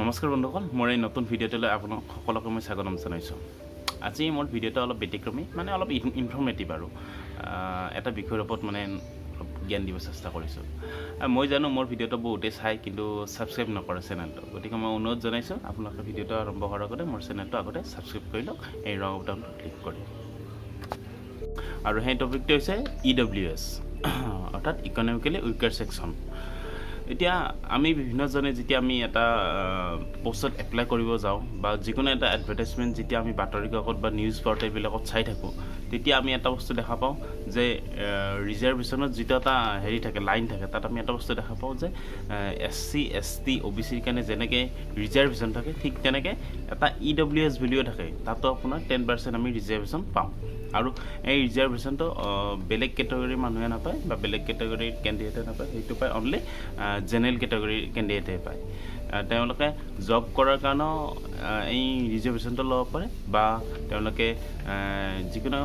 নমস্কাৰ বন্ধুসকল, মোৰ এই নতুন ভিডিঅ'টোলৈ আপোনাক সকলোকে মই স্বাগতম জনাইছোঁ। আজি মোৰ ভিডিঅ'টো অলপ ব্যতিক্ৰমী, মানে অলপ ইনফৰ্মেটিভ আৰু এটা বিষয়ৰ ওপৰত মানে জ্ঞান দিব চেষ্টা কৰিছোঁ। মই জানো মোৰ ভিডিঅ'টো বহুতেই চাই, কিন্তু ছাবস্ক্ৰাইব নকৰে চেনেলটো। গতিকে মই অনুৰোধ জনাইছোঁ আপোনালোকে ভিডিঅ'টো আৰম্ভ কৰাৰ আগতে মোৰ চেনেলটো আগতে ছাবস্ক্ৰাইব কৰি লওক, এই ৰং বুটামটো ক্লিক কৰি। আৰু সেই টপিকটো হৈছে EWS, অৰ্থাৎ ইকনমিকেলি উইকাৰ ছেকশ্যন। এতিয়া আমি বিভিন্নজনে যেতিয়া আমি এটা পোষ্টত এপ্লাই কৰিব যাওঁ বা যিকোনো এটা এডভাৰটাইজমেণ্ট যেতিয়া আমি বাতৰি কাকত বা নিউজ পৰ্টেলবিলাকত চাই থাকোঁ, তেতিয়া আমি এটা বস্তু দেখা পাওঁ যে ৰিজাৰ্ভেশ্যনত যিটো এটা হেৰি থাকে, লাইন থাকে, তাত আমি এটা বস্তু দেখা পাওঁ যে SC ST OBCৰ কাৰণে যেনেকৈ ৰিজাৰ্ভেশ্যন থাকে, ঠিক তেনেকৈ এটা EWS বুলিও থাকে, তাতো আপোনাৰ 10% আমি ৰিজাৰ্ভেশ্যন পাওঁ। আৰু এই ৰিজাৰ্ভেশ্যনটো বেলেগ কেটেগৰীৰ মানুহে নাপায় বা বেলেগ কেটেগৰীৰ কেণ্ডিডেটে নাপায়, সেইটো পায় অনলি জেনেৰেল কেটেগৰীৰ কেণ্ডিডেটে পায়। তেওঁলোকে জব কৰাৰ কাৰণেও এই ৰিজাৰ্ভেশ্যনটো ল'ব পাৰে বা তেওঁলোকে যিকোনো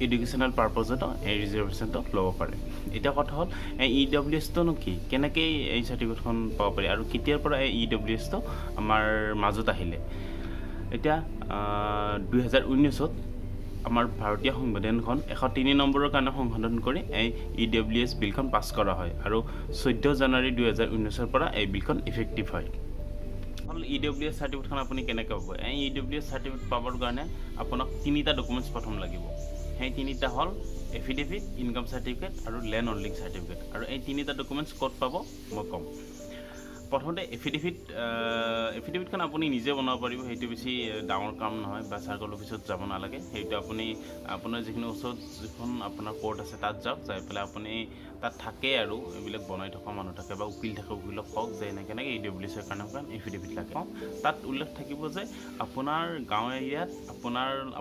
এডুকেশ্যনেল পাৰপজতো এই ৰিজাৰ্ভেশ্যনটো ল'ব পাৰে। এতিয়া কথা হ'ল এই EWSটোনো কি, কেনেকৈ এই চাৰ্টিফিকেটখন পাব পাৰি আৰু কেতিয়াৰ পৰা এই EWSটো আমাৰ মাজত আহিলে। এতিয়া 2019-ত আমাৰ ভাৰতীয় সংবিধানখন 103 নম্বৰৰ কাৰণে সংশোধন কৰি এই EWS বিলখন পাছ কৰা হয় আৰু 14 জানুৱাৰী 2019-ৰ পৰা এই বিলখন ইফেক্টিভ হয়। EWS চাৰ্টিফিকেটখন আপুনি কেনেকৈ পাব? এই EWS চাৰ্টিফিকেট পাবৰ কাৰণে আপোনাক 3টা ডকুমেণ্টছ প্ৰথম লাগিব। সেই 3টা হ'ল এফিডেভিট, ইনকাম চাৰ্টিফিকেট আৰু লেণ্ড হোল্ডিং চাৰ্টিফিকেট। আৰু এই 3টা ডকুমেণ্টছ ক'ত পাব মই ক'ম। প্ৰথমতে এফিডেভিটখন আপুনি নিজে বনাব পাৰিব, সেইটো বেছি ডাঙৰ কাম নহয় বা চাৰ্কল অফিচত যাব নালাগে। সেইটো আপুনি আপোনাৰ যিখিনি ওচৰত যিখন আপোনাৰ কোৰ্ট আছে তাত যাওক, যাই পেলাই আপুনি তাত থাকে আৰু এইবিলাক বনাই থকা মানুহ থাকে বা উকিল থাকে, উকিলক কওক যে এনেকৈ EWSৰ কাৰণে এফিডেভিট লাগে। তাত উল্লেখ থাকিব যে আপোনাৰ গাঁও এৰিয়াত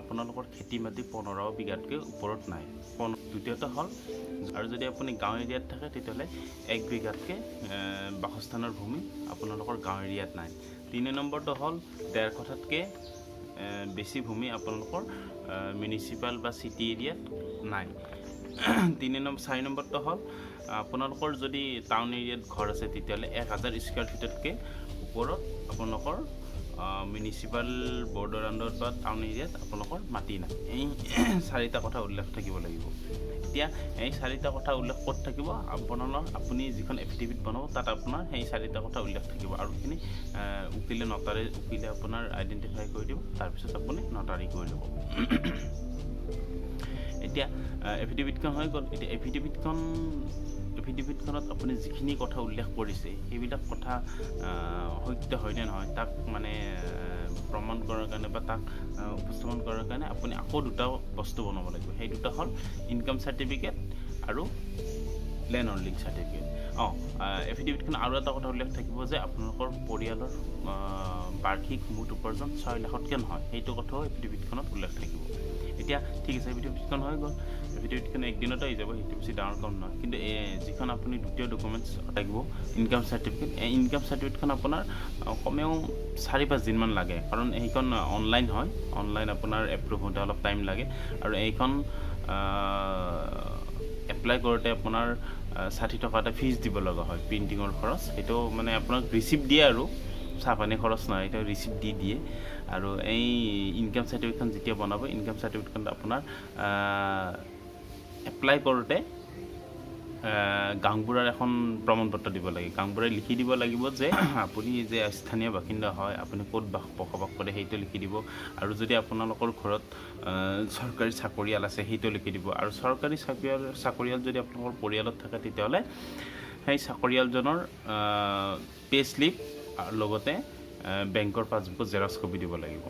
আপোনালোকৰ খেতি মাটি 15 বিঘাতকৈ ওপৰত নাই। দ্বিতীয়তে হ'ল, আৰু যদি আপুনি গাঁও এৰিয়াত থাকে তেতিয়াহ'লে 1 বিঘাতকৈ বাসস্থানৰ ভূমি আপোনালোকৰ গাঁও এৰিয়াত নাই। 3 নম্বৰটো হ'ল 1.5 কঠাতকৈ বেছি ভূমি আপোনালোকৰ মিউনিচিপাল বা চিটি এৰিয়াত নাই। 4 নম্বৰটো হ'ল আপোনালোকৰ যদি টাউন এৰিয়াত ঘৰ আছে তেতিয়াহ'লে 1000 স্কুৱাৰ ফিটতকৈ ওপৰত আপোনালোকৰ মিউনিচিপাল বৰ্ডৰ আণ্ডাৰত বা টাউন এৰিয়াত আপোনালোকৰ মাটি নাই। এই 4টা কথা উল্লেখ থাকিব লাগিব। এতিয়া এই 4টা কথা উল্লেখ ক'ত থাকিব? আপুনি যিখন এফিডেভিট বনাব তাত আপোনাৰ সেই 4টা কথা উল্লেখ থাকিব আৰু সেইখিনি উকিলে আপোনাৰ আইডেণ্টিফাই কৰি দিব, তাৰপিছত আপুনি নটাৰী কৰি ল'ব। এতিয়া এফিডেভিটখন হৈ গ'ল। এতিয়া এফিডেভিটখনত আপুনি যিখিনি কথা উল্লেখ কৰিছে সেইবিলাক কথা সত্য হয়নে নহয় তাক মানে প্ৰমাণ কৰাৰ কাৰণে বা তাক উপস্থাপন কৰাৰ কাৰণে আপুনি আকৌ 2টা বস্তু বনাব লাগিব। সেই 2টা হ'ল ইনকাম চাৰ্টিফিকেট আৰু লেণ্ড হোল্ডিং চাৰ্টিফিকেট। এফিডেভিটখন আৰু এটা কথা উল্লেখ থাকিব যে আপোনালোকৰ পৰিয়ালৰ বাৰ্ষিক মুঠ উপাৰ্জন 6 লাখতকৈ নহয়, সেইটো কথাও এফিডেভিটখনত উল্লেখ থাকিব। এতিয়া ঠিক আছে, এফিডেভিটখন হৈ গ'ল। এফিডেভিটখন একদিনতে হৈ যাব, সেইটো বেছি ডাঙৰ কাম নহয়। কিন্তু যিখন আপুনি দ্বিতীয় ডকুমেণ্টছ থাকিব ইনকাম চাৰ্টিফিকেট, এই ইনকাম চাৰ্টিফিকেটখন আপোনাৰ কমেও 4-5 দিনমান লাগে, কাৰণ সেইখন অনলাইন হয়। অনলাইন আপোনাৰ এপ্ৰুভ হওঁতে অলপ টাইম লাগে। আৰু এইখন এপ্লাই কৰোঁতে আপোনাৰ 60 টকা এটা ফিজ দিব লগা হয়, প্ৰিণ্টিঙৰ খৰচ। সেইটো মানে আপোনাক ৰিচিপ্ট দিয়ে আৰু চাহপানী খৰচ নহয়, সেইটো ৰিচিপ্ট দিয়ে। আৰু এই ইনকাম চাৰ্টিফিকেটখন যেতিয়া বনাব, ইনকাম চাৰ্টিফিকেটখন আপোনাৰ এপ্লাই কৰোঁতে গাঁওবুঢ়াৰ এখন প্ৰমাণপত্ৰ দিব লাগে। গাঁওবুঢ়াই লিখি দিব লাগিব যে আপুনি যে স্থানীয় বাসিন্দা হয়, আপুনি ক'ত বসবাস কৰে সেইটো লিখি দিব। আৰু যদি আপোনালোকৰ ঘৰত চৰকাৰী চাকৰিয়াল আছে সেইটো লিখি দিব। আৰু চৰকাৰী চাকৰিয়াল যদি আপোনালোকৰ পৰিয়ালত থাকে তেতিয়াহ'লে সেই চাকৰিয়ালজনৰ পে স্লিপ আৰু লগতে বেংকৰ পাছবুকত জেৰক্স কপি দিব লাগিব।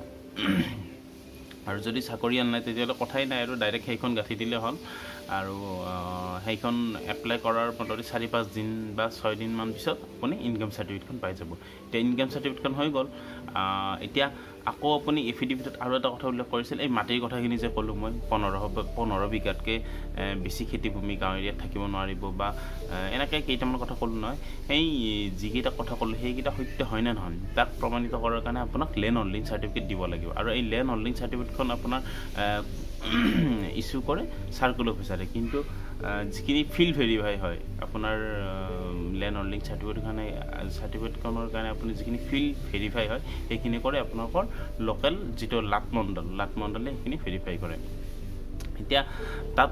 আৰু যদি চাকৰিয়াল নাই তেতিয়াহ'লে কথাই নাই আৰু ডাইৰেক্ট সেইখন গাঁঠি দিলে হ'ল। আৰু সেইখন এপ্লাই কৰাৰ মোটামুটি 4-5 দিন বা 6 দিনমান পিছত আপুনি ইনকাম চাৰ্টিফিকেটখন পাই যাব। এতিয়া ইনকাম চাৰ্টিফিকেটখন হৈ গ'ল। এতিয়া আকৌ আপুনি এফিডেভিটত আৰু এটা কথা উল্লেখ কৰিছিল, এই মাটিৰ কথাখিনি যে ক'লোঁ মই, 15 বিঘাতকৈ বেছি খেতিভূমি গাঁও এৰিয়াত থাকিব নোৱাৰিব বা এনেকৈ কেইটামান কথা ক'লোঁ নহয়। সেই যিকেইটা কথা ক'লোঁ সেইকেইটা সত্য হয় নে নহয় তাক প্ৰমাণিত কৰাৰ কাৰণে আপোনাক লেণ্ড হোল্ডিং চাৰ্টিফিকেট দিব লাগিব। আৰু এই লেণ্ড হোল্ডিং চাৰ্টিফিকেটখন আপোনাৰ ইছ্যু কৰে চাৰ্কল অফিচাৰে, কিন্তু যিখিনি ফিল্ড ভেৰিফাই হয় আপোনাৰ লেণ্ড হোল্ডিং চাৰ্টিফিকেটখনৰ কাৰণে আপুনি যিখিনি ফিল্ড ভেৰিফাই হয় সেইখিনি কৰে আপোনালোকৰ লোকেল যিটো লাটমণ্ডলে সেইখিনি ভেৰিফাই কৰে। এতিয়া তাত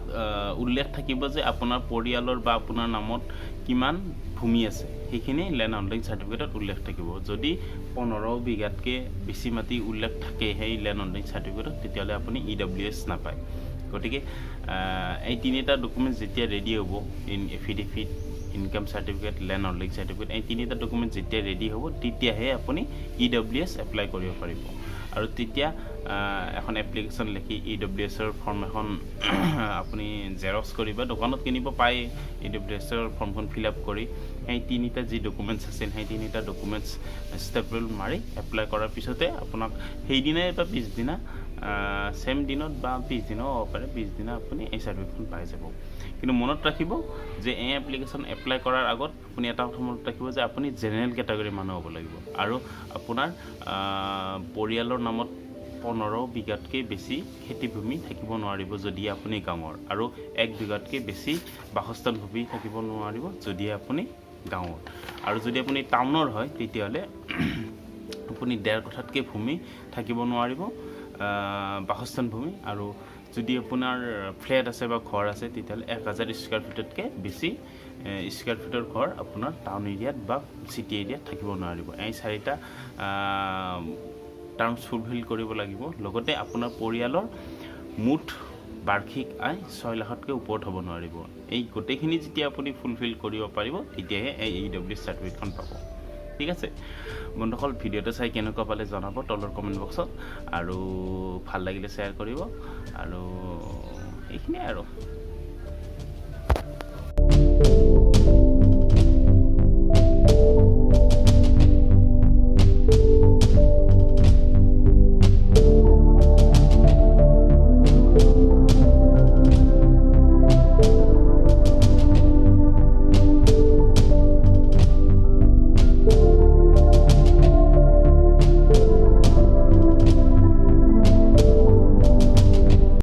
উল্লেখ থাকিব যে আপোনাৰ পৰিয়ালৰ বা আপোনাৰ নামত কিমান ভূমি আছে সেইখিনি লেণ্ড হোল্ডিং চাৰ্টিফিকেটত উল্লেখ থাকিব। যদি 15 বিঘাতকৈ বেছি মাটি উল্লেখ থাকে সেই লেণ্ড হোল্ডিং চাৰ্টিফিকেটত তেতিয়াহ'লে আপুনি EWS নাপায়। গতিকে এই তিনিটা ডকুমেণ্টছ যেতিয়া ৰেডি হ'ব, affidavit, income certificate, land holding certificate, এই তিনিটা ডকুমেণ্ট যেতিয়া ৰেডি হ'ব তেতিয়াহে আপুনি EWS এপ্লাই কৰিব পাৰিব। আৰু তেতিয়া এখন এপ্লিকেশ্যন লিখি EWSৰ ফৰ্ম এখন আপুনি জেৰক্স কৰি বা দোকানত কিনিব পায়, EWSৰ ফৰ্মখন ফিল আপ কৰি সেই তিনিটা যি ডকুমেণ্টছ আছিল সেই তিনিটা ডকুমেণ্টছ ষ্টেপল মাৰি এপ্লাই কৰাৰ পিছতে আপোনাক সেইদিনাই বা পিছদিনা ছেম দিনত বা পিছদিনাও হ'ব পাৰে, পিছদিনা আপুনি এই চাৰ্টিফিকেটখন পাই যাব। কিন্তু মনত ৰাখিব যে এই এপ্লিকেশ্যন এপ্লাই কৰাৰ আগত আপুনি এটা কথা মনত ৰাখিব যে আপুনি জেনেৰেল কেটাগৰীৰ মানুহ হ'ব লাগিব আৰু আপোনাৰ পৰিয়ালৰ নামত 15 বিঘাতকৈ বেছি খেতিভূমি থাকিব নোৱাৰিব যদি আপুনি গাঁৱৰ, আৰু 1 বিঘাতকৈ বেছি বাসস্থান ভূমি থাকিব নোৱাৰিব যদি আপুনি গাঁৱৰ। আৰু যদি আপুনি টাউনৰ হয় তেতিয়াহ'লে আপুনি 1.5 কঠাতকৈ ভূমি থাকিব নোৱাৰিব বাসস্থান ভূমি, আৰু যদি আপোনাৰ ফ্লেট আছে বা ঘৰ আছে তেতিয়াহ'লে 1000 স্কুৱাৰ ফিটতকৈ বেছি স্কুৱাৰ ফিটৰ ঘৰ আপোনাৰ টাউন এৰিয়াত বা চিটি এৰিয়াত থাকিব নোৱাৰিব। এই 4টা টাৰ্মছ ফুলফিল কৰিব লাগিব। লগতে আপোনাৰ পৰিয়ালৰ মুঠ বাৰ্ষিক আয় 6 লাখতকৈ ওপৰত হ'ব নোৱাৰিব। এই গোটেইখিনি যেতিয়া আপুনি ফুলফিল কৰিব পাৰিব তেতিয়াহে এই EWS চাৰ্টিফিকেটখন পাব। ঠিক আছে বন্ধুসকল, ভিডিঅ'টো চাই কেনেকুৱা পালে জনাব তলৰ কমেণ্ট বক্সত, আৰু ভাল লাগিলে শ্বেয়াৰ কৰিব, আৰু এইখিনিয়ে আৰু।